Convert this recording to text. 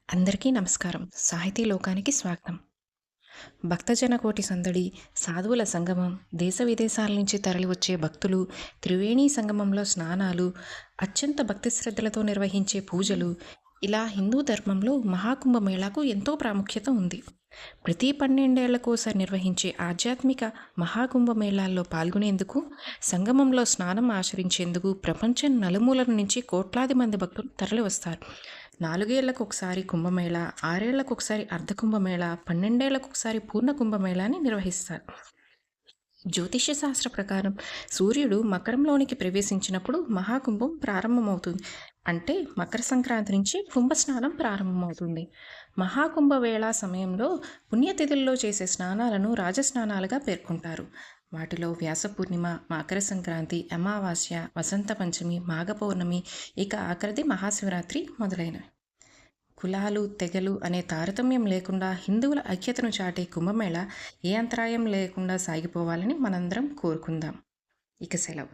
అందరికీ నమస్కారం. సాహితీ లోకానికి స్వాగతం. భక్తజన కోటి సందడి, సాధువుల సంగమం, దేశ విదేశాల నుంచి తరలివచ్చే భక్తులు, త్రివేణీ సంగమంలో స్నానాలు, అత్యంత భక్తి శ్రద్ధలతో నిర్వహించే పూజలు, ఇలా హిందూ ధర్మంలో మహాకుంభమేళాకు ఎంతో ప్రాముఖ్యత ఉంది. ప్రతి 12 ఏళ్లకోసారి నిర్వహించే ఆధ్యాత్మిక మహాకుంభమేళాల్లో పాల్గొనేందుకు, సంగమంలో స్నానం ఆచరించేందుకు ప్రపంచం నలుమూలల నుంచి కోట్లాది మంది భక్తులు తరలివస్తారు. 4 ఏళ్లకు ఒకసారి కుంభమేళ, 6 ఏళ్లకు ఒకసారి అర్ధ కుంభమేళ, 12 ఏళ్లకు ఒకసారి పూర్ణ కుంభమేళాని నిర్వహిస్తారు. జ్యోతిష్య శాస్త్ర ప్రకారం సూర్యుడు మకరంలోనికి ప్రవేశించినప్పుడు మహాకుంభం ప్రారంభమవుతుంది. అంటే మకర సంక్రాంతి నుంచి కుంభస్నానం ప్రారంభమవుతుంది. మహాకుంభవేళ సమయంలో పుణ్యతిథుల్లో చేసే స్నానాలను రాజస్నానాలుగా పేర్కొంటారు. వాటిలో వ్యాస పూర్ణిమ, మకర సంక్రాంతి, అమావాస్య, వసంత పంచమి, మాఘ పౌర్ణమి, ఇక ఆఖరిది మహాశివరాత్రి మొదలైనవి. కులాలు, తెగలు అనే తారతమ్యం లేకుండా హిందువుల ఐక్యతను చాటే కుంభమేళ ఏ అంతరాయం లేకుండా సాగిపోవాలని మనందరం కోరుకుందాం. ఇక సెలవు.